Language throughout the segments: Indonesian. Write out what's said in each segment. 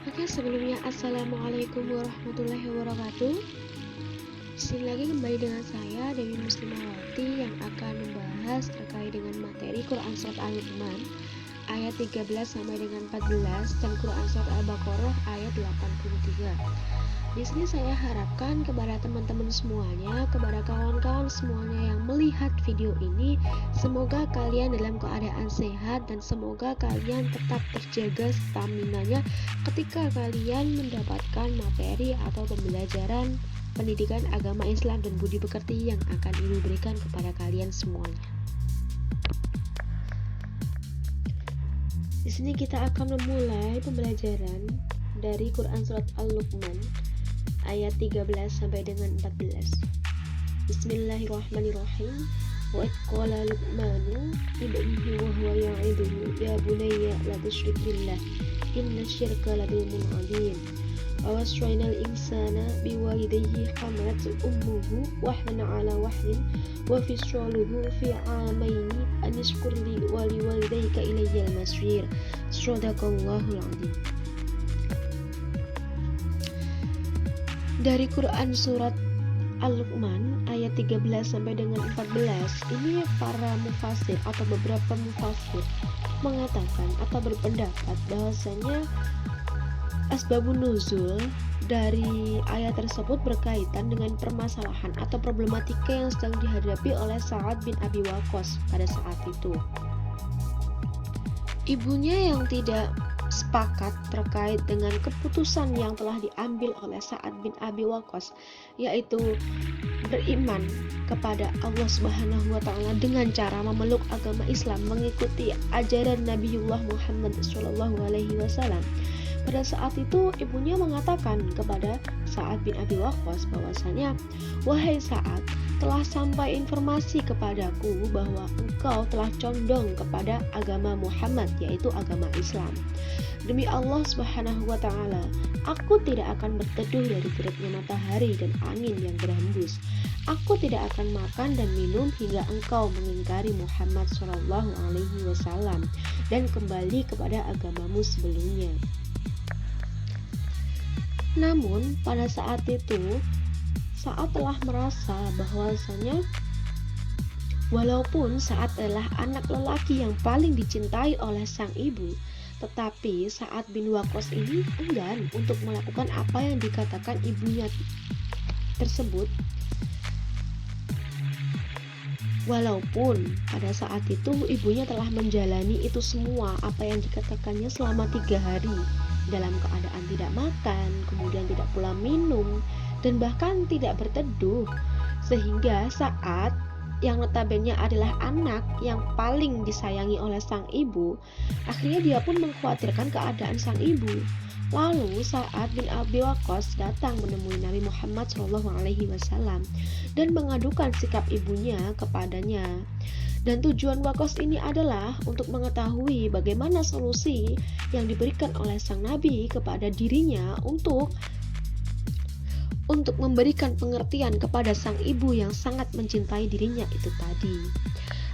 Oke, sebelumnya Assalamualaikum warahmatullahi wabarakatuh. Di sini lagi kembali dengan saya Dewi Muslimawati yang akan membahas terkait dengan materi Quran Surat Al-Luqman ayat 13 sampai dengan 14 dan Quran Surat Al-Baqarah ayat 83. Di sini saya harapkan kepada teman-teman semuanya, kepada kawan-kawan semuanya yang melihat video ini, semoga kalian dalam keadaan sehat dan semoga kalian tetap terjaga stamina-nya ketika kalian mendapatkan materi atau pembelajaran pendidikan agama Islam dan budi pekerti yang akan Ibu berikan kepada kalian semuanya. Di sini kita akan memulai pembelajaran dari Quran Surat Al-Luqman ayat 13 sampai dengan 14. Bismillahirrahmanirrahim. Wa qala Luqmanu ibnihi wa huwa ya'iduhu ya bunayya la tusyrik billah inna syirka la dzulmun 'adzim. Wa wassayna al-insana biwalidayhi hamalathu ummuhu wahnan 'ala wahnin wa fishaluhu fi 'amaini an ishkur li wa liwalidayka ilayyal masir. Shadaqallahul 'adzim. Dari Quran Surat Al-Luqman ayat 13 sampai dengan 14, ini para mufasir atau beberapa mufasir mengatakan atau berpendapat bahwasanya asbabun nuzul dari ayat tersebut berkaitan dengan permasalahan atau problematika yang sedang dihadapi oleh Sa'ad bin Abi Waqqas pada saat itu. Ibunya yang tidak sepakat terkait dengan keputusan yang telah diambil oleh Sa'ad bin Abi Waqqas, yaitu beriman kepada Allah Subhanahu wa taala dengan cara memeluk agama Islam, mengikuti ajaran Nabiullah Muhammad sallallahu alaihi wasallam. Pada saat itu ibunya mengatakan kepada Sa'ad bin Abi Waqqas bahwasanya, "Wahai Sa'ad, telah sampai informasi kepadaku bahwa engkau telah condong kepada agama Muhammad, yaitu agama Islam. Demi Allah Subhanahu wa taala, aku tidak akan berteduh dari teriknya matahari dan angin yang berhembus. Aku tidak akan makan dan minum hingga engkau mengingkari Muhammad sallallahu alaihi wasallam dan kembali kepada agamamu sebelumnya." Namun pada saat itu Sa'ad telah merasa bahwasanya walaupun Sa'ad adalah anak lelaki yang paling dicintai oleh sang ibu, tetapi Sa'ad bin Waqqas ini enggan untuk melakukan apa yang dikatakan ibunya tersebut. Walaupun pada saat itu ibunya telah menjalani itu semua apa yang dikatakannya selama 3 hari dalam keadaan tidak makan, kemudian tidak pula minum, dan bahkan tidak berteduh, sehingga Sa'ad yang notabene adalah anak yang paling disayangi oleh sang ibu, akhirnya dia pun mengkhawatirkan keadaan sang ibu. Lalu Sa'ad bin Abi Waqqas datang menemui Nabi Muhammad SAW dan mengadukan sikap ibunya kepadanya. Dan tujuan Waqqas ini adalah untuk mengetahui bagaimana solusi yang diberikan oleh sang Nabi kepada dirinya untuk memberikan pengertian kepada sang ibu yang sangat mencintai dirinya itu tadi.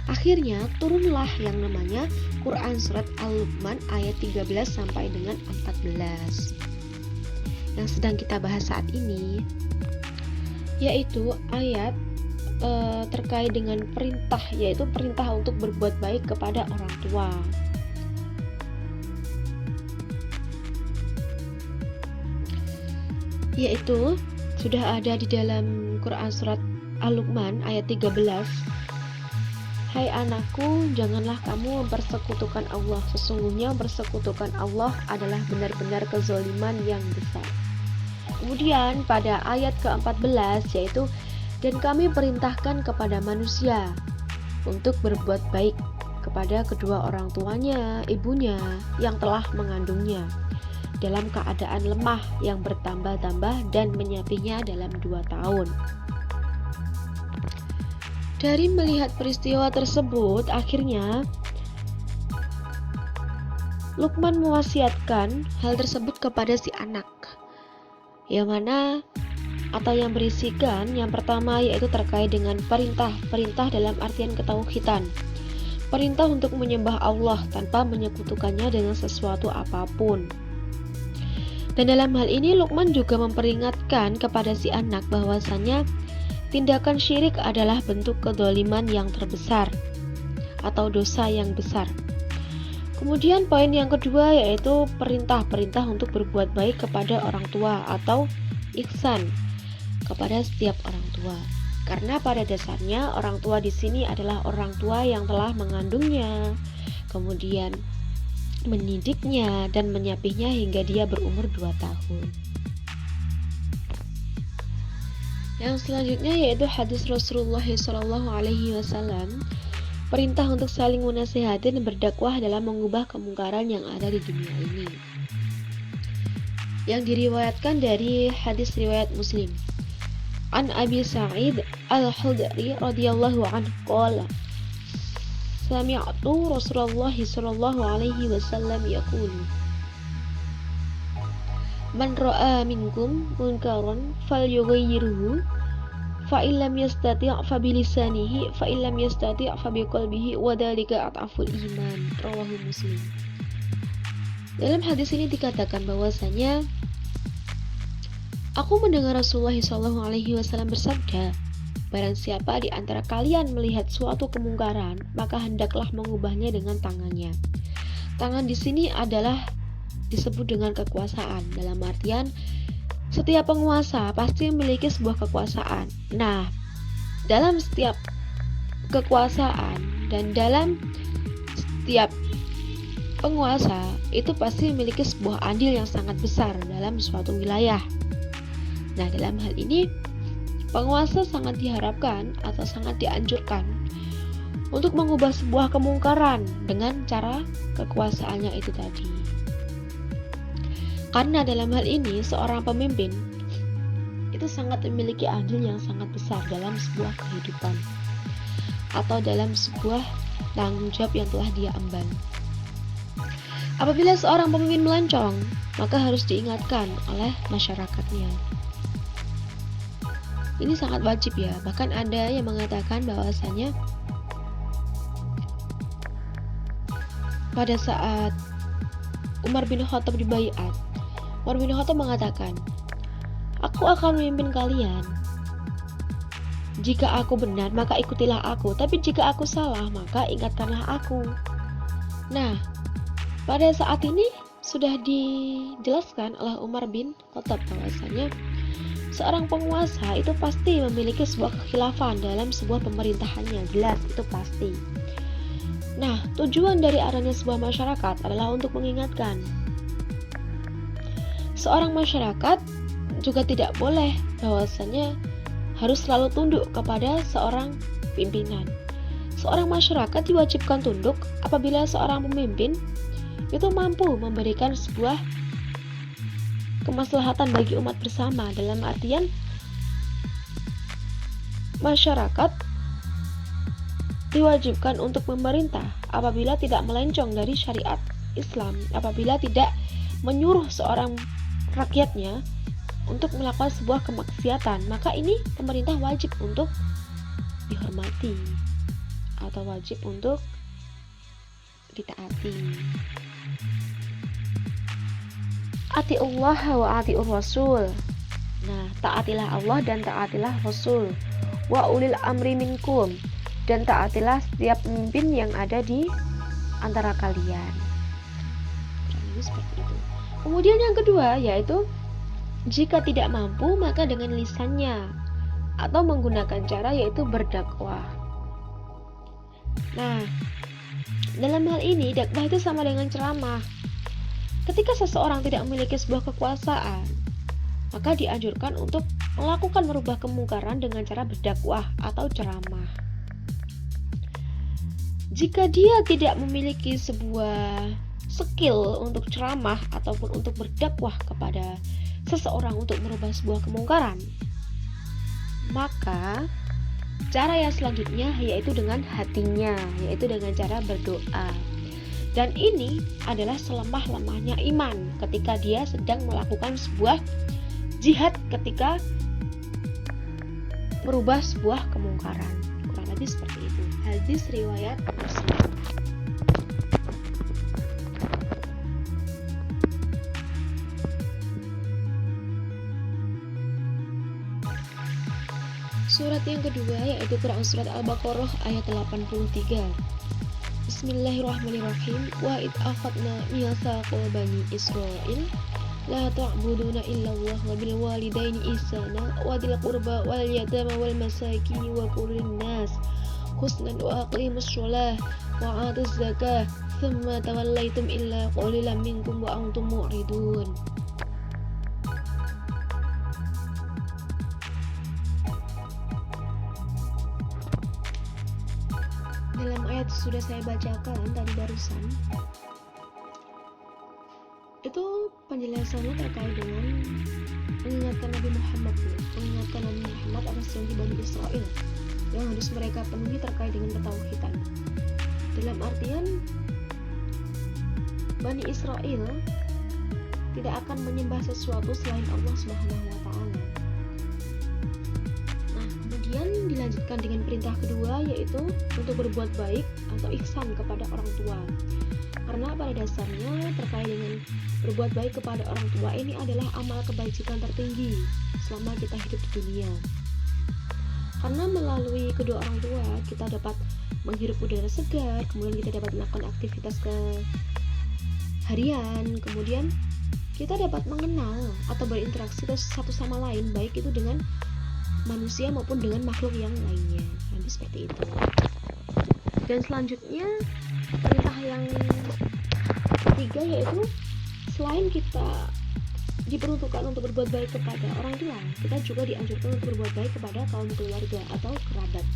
Akhirnya turunlah yang namanya Quran Surat Al-Luqman ayat 13 sampai dengan 14 yang sedang kita bahas saat ini, yaitu ayat terkait dengan perintah, yaitu perintah untuk berbuat baik kepada orang tua. Yaitu sudah ada di dalam Quran Surat Al-Luqman ayat 13. Hai anakku, janganlah kamu mempersekutukan Allah. Sesungguhnya mempersekutukan Allah adalah benar-benar kezaliman yang besar. Kemudian pada ayat ke-14 yaitu, dan kami perintahkan kepada manusia untuk berbuat baik kepada kedua orang tuanya, ibunya yang telah mengandungnya, dalam keadaan lemah yang bertambah-tambah dan menyapinya dalam 2 tahun. Dari melihat peristiwa tersebut, akhirnya Luqman mewasiatkan hal tersebut kepada si anak, yang mana atau yang berisikan yang pertama yaitu terkait dengan perintah dalam artian ketauhidan, perintah untuk menyembah Allah tanpa menyekutukannya dengan sesuatu apapun. Dan dalam hal ini Luqman juga memperingatkan kepada si anak bahwasanya tindakan syirik adalah bentuk kedzaliman yang terbesar atau dosa yang besar. Kemudian poin yang kedua yaitu perintah untuk berbuat baik kepada orang tua atau ihsan kepada setiap orang tua. Karena pada dasarnya orang tua di sini adalah orang tua yang telah mengandungnya, kemudian mendidiknya dan menyapihnya hingga dia berumur 2 tahun. Yang selanjutnya yaitu hadis Rasulullah SAW, perintah untuk saling menasihati dan berdakwah dalam mengubah kemungkaran yang ada di dunia ini. Yang diriwayatkan dari hadis riwayat Muslim. An Abi Sa'id Al-Khudri radhiyallahu anhu qala Sami'tu Rasulullah sallallahu alaihi wasallam yaqulu Man ra'a minkum munkaran falyughayyirhu fa illam yastati' fa bilisanihi fa illam yastati' fa biqalbihi wa dzalika at'aful iman. Rawahu Muslim. Dalam hadis ini dikatakan bahwasanya aku mendengar Rasulullah SAW bersabda, barang siapa di antara kalian melihat suatu kemungkaran, maka hendaklah mengubahnya dengan tangannya. Tangan di sini adalah disebut dengan kekuasaan, dalam artian setiap penguasa pasti memiliki sebuah kekuasaan. Nah, dalam setiap kekuasaan dan dalam setiap penguasa itu pasti memiliki sebuah andil yang sangat besar dalam suatu wilayah. Nah, dalam hal ini penguasa sangat diharapkan atau sangat dianjurkan untuk mengubah sebuah kemungkaran dengan cara kekuasaannya itu tadi. Karena dalam hal ini seorang pemimpin itu sangat memiliki andil yang sangat besar dalam sebuah kehidupan atau dalam sebuah tanggung jawab yang telah dia emban. Apabila seorang pemimpin melencong, maka harus diingatkan oleh masyarakatnya. Ini sangat wajib ya, bahkan ada yang mengatakan bahwasanya pada saat Umar bin Khattab dibaiat, Umar bin Khattab mengatakan, aku akan memimpin kalian. Jika aku benar, maka ikutilah aku, tapi jika aku salah, maka ingatkanlah aku. Nah, pada saat ini sudah dijelaskan oleh Umar bin Khattab bahwasanya seorang penguasa itu pasti memiliki sebuah kekhilafan dalam sebuah pemerintahannya, jelas itu pasti. Nah, tujuan dari adanya sebuah masyarakat adalah untuk mengingatkan. Seorang masyarakat juga tidak boleh bahwasanya harus selalu tunduk kepada seorang pimpinan. Seorang masyarakat diwajibkan tunduk apabila seorang pemimpin itu mampu memberikan sebuah kemaslahatan bagi umat bersama, dalam artian masyarakat diwajibkan untuk memerintah apabila tidak melencong dari syariat Islam, apabila tidak menyuruh seorang rakyatnya untuk melakukan sebuah kemaksiatan, maka ini pemerintah wajib untuk dihormati atau wajib untuk ditaati. Atiullah wa atiur rasul. Nah, taatilah Allah dan taatilah Rasul. Wa ulil amri minkum, dan taatilah setiap pemimpin yang ada di antara kalian. Seperti itu. Kemudian yang kedua yaitu jika tidak mampu maka dengan lisannya atau menggunakan cara yaitu berdakwah. Nah, dalam hal ini dakwah itu sama dengan ceramah. Ketika seseorang tidak memiliki sebuah kekuasaan, maka dianjurkan untuk melakukan merubah kemungkaran dengan cara berdakwah atau ceramah. Jika dia tidak memiliki sebuah skill untuk ceramah ataupun untuk berdakwah kepada seseorang untuk merubah sebuah kemungkaran, maka cara yang selanjutnya yaitu dengan hatinya, yaitu dengan cara berdoa. Dan ini adalah selemah-lemahnya iman ketika dia sedang melakukan sebuah jihad ketika merubah sebuah kemungkaran. Kurang lebih seperti itu. Hadis riwayat Muslim. Surat yang kedua yaitu Quran Surat Al-Baqarah ayat 83. Bismillahirrahmanirrahim. Wa id akhadna mitsaqa bani Israil la ta'buduna illallah wa bil walidaini ihsana wa dzil qurba wal yatama wal masakin wa qul linnas husnan wa aqimus shalah wa atuz zakah thumma tawallaitum illa qalilan minkum wa antum mu'ridun. Dalam ayat sudah saya bacakan tadi barusan, itu penjelasannya terkait dengan mengingatkan Nabi Muhammad atas janji Bani Israel yang harus mereka penuhi terkait dengan ketauhidan. Dalam artian Bani Israel tidak akan menyembah sesuatu selain Allah Subhanahu wa Ta'ala. Nah, kemudian dilanjutkan dengan perintah kedua, yaitu untuk berbuat baik atau ihsan kepada orang tua. Karena pada dasarnya terkait dengan berbuat baik kepada orang tua ini adalah amal kebajikan tertinggi selama kita hidup di dunia. Karena melalui kedua orang tua kita dapat menghirup udara segar, kemudian kita dapat melakukan aktivitas harian, kemudian kita dapat mengenal atau berinteraksi satu sama lain, baik itu dengan manusia maupun dengan makhluk yang lainnya. Nanti seperti itu. Dan selanjutnya perintah yang ketiga yaitu selain kita diperuntukkan untuk berbuat baik kepada orang tua, kita juga dianjurkan untuk berbuat baik kepada kaum keluarga atau kerabat.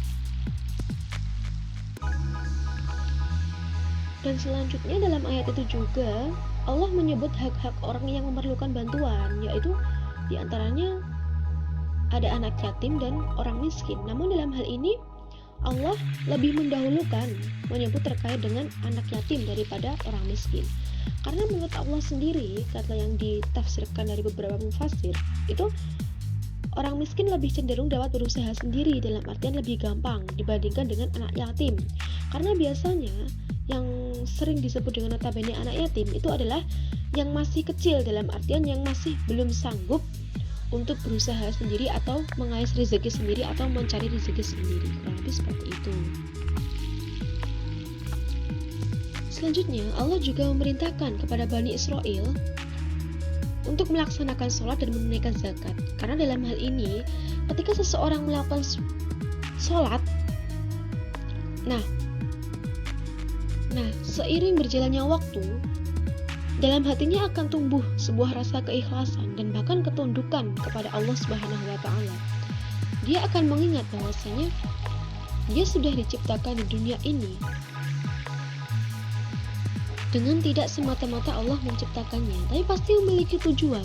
Dan selanjutnya dalam ayat itu juga Allah menyebut hak-hak orang yang memerlukan bantuan, yaitu diantaranya ada anak yatim dan orang miskin. Namun dalam hal ini Allah lebih mendahulukan menyebut terkait dengan anak yatim daripada orang miskin. Karena menurut Allah sendiri, kata yang ditafsirkan dari beberapa mufassir, itu orang miskin lebih cenderung dapat berusaha sendiri, dalam artian lebih gampang dibandingkan dengan anak yatim. Karena biasanya yang sering disebut dengan notabene anak yatim itu adalah yang masih kecil, dalam artian yang masih belum sanggup untuk berusaha sendiri atau mengais rezeki sendiri atau mencari rezeki sendiri. Kurang lebih seperti itu. Selanjutnya Allah juga memerintahkan kepada Bani Israel untuk melaksanakan sholat dan menunaikan zakat. Karena dalam hal ini ketika seseorang melakukan sholat, Nah, seiring berjalannya waktu, dalam hatinya akan tumbuh sebuah rasa keikhlasan dan bahkan ketundukan kepada Allah Subhanahu wa Ta'ala. Dia akan mengingat bahwasanya dia sudah diciptakan di dunia ini dengan tidak semata-mata Allah menciptakannya, tapi pasti memiliki tujuan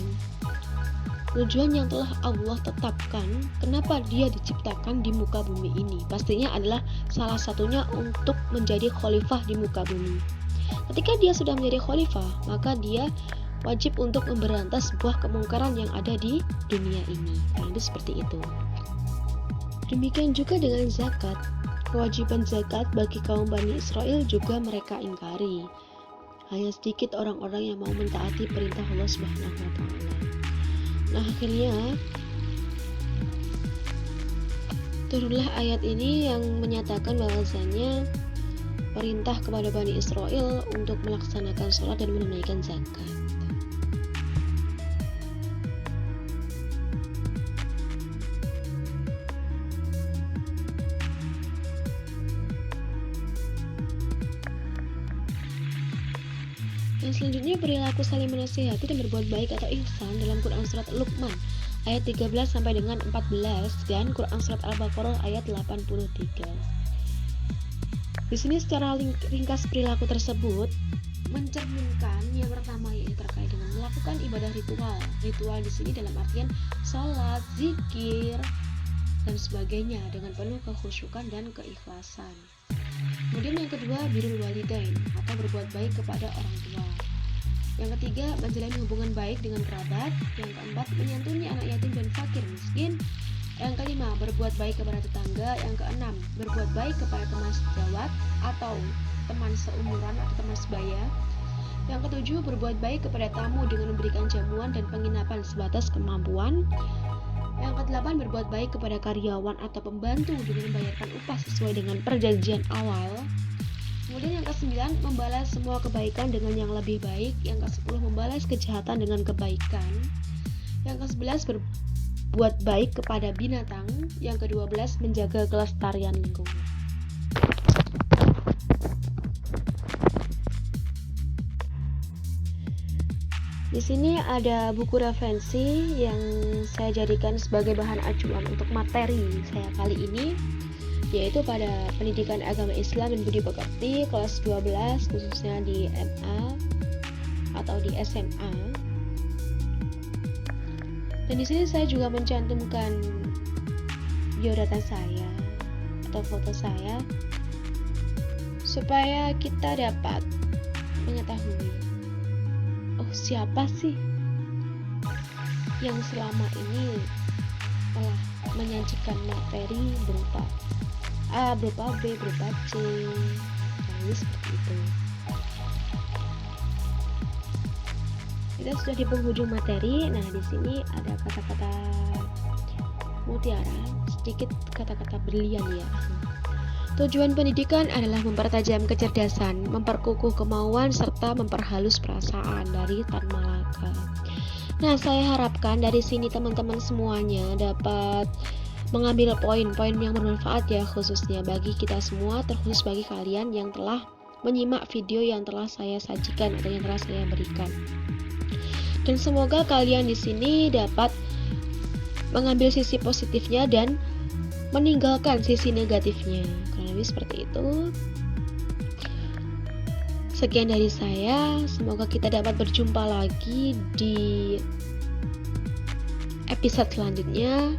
yang telah Allah tetapkan kenapa dia diciptakan di muka bumi ini. Pastinya adalah salah satunya untuk menjadi khalifah di muka bumi. Ketika dia sudah menjadi khalifah, maka dia wajib untuk memberantas sebuah kemungkaran yang ada di dunia ini. Jadi seperti itu. Demikian juga dengan zakat. Kewajiban zakat bagi kaum Bani Israel juga mereka ingkari. Hanya sedikit orang-orang yang mau mentaati perintah Allah Subhanahu wa Ta'ala. Nah, akhirnya turunlah ayat ini yang menyatakan bahwasanya perintah kepada Bani Israel untuk melaksanakan sholat dan menunaikan zakat. Dan selanjutnya perilaku saling menasihati dan berbuat baik atau ihsan dalam Quran Surat Luqman ayat 13 sampai dengan 14 dan Quran Surat Al-Baqarah ayat 83. Di sini secara ringkas perilaku tersebut mencerminkan yang pertama yaitu terkait dengan melakukan ibadah ritual. Ritual di sini dalam artian salat, zikir dan sebagainya dengan penuh kekhusyukan dan keikhlasan. Kemudian yang kedua, birrul walidain atau berbuat baik kepada orang tua. Yang ketiga, menjalin hubungan baik dengan kerabat. Yang keempat, menyantuni anak yatim dan fakir miskin. Yang kelima, berbuat baik kepada tetangga. Yang keenam, berbuat baik kepada teman sejawat atau teman seumuran atau teman sebaya. Yang ketujuh, berbuat baik kepada tamu dengan memberikan jamuan dan penginapan sebatas kemampuan. Yang kedelapan, berbuat baik kepada karyawan atau pembantu dengan membayarkan upah sesuai dengan perjanjian awal. Kemudian yang ke-9, membalas semua kebaikan dengan yang lebih baik. Yang ke-10, membalas kejahatan dengan kebaikan. Yang ke-11, berbuat baik kepada binatang. Yang ke-12, menjaga kelestarian lingkungan. Di sini ada buku referensi yang saya jadikan sebagai bahan acuan untuk materi saya kali ini, yaitu pada Pendidikan Agama Islam dan Budi Pekerti kelas 12, khususnya di MA atau di SMA. Dan di sini saya juga mencantumkan biodata saya atau foto saya supaya kita dapat mengetahui, oh, siapa sih yang selama ini telah menyajikan materi berupa A, berupa B, berupa C, jadi seperti itu. Kita sudah di penghujung materi. Nah, di sini ada kata-kata mutiara, sedikit kata-kata berlian ya. Tujuan pendidikan adalah mempertajam kecerdasan, memperkukuh kemauan, serta memperhalus perasaan dari Tan Malaka. Nah, saya harapkan dari sini teman-teman semuanya dapat mengambil poin-poin yang bermanfaat ya, khususnya bagi kita semua, terkhusus bagi kalian yang telah menyimak video yang telah saya sajikan atau yang telah saya berikan. Dan semoga kalian di sini dapat mengambil sisi positifnya dan meninggalkan sisi negatifnya. Kurang lebih seperti itu. Sekian dari saya. Semoga kita dapat berjumpa lagi di episode selanjutnya.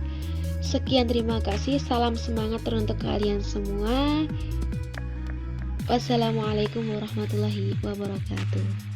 Sekian, terima kasih. Salam semangat teruntuk kalian semua. Wassalamualaikum warahmatullahi wabarakatuh.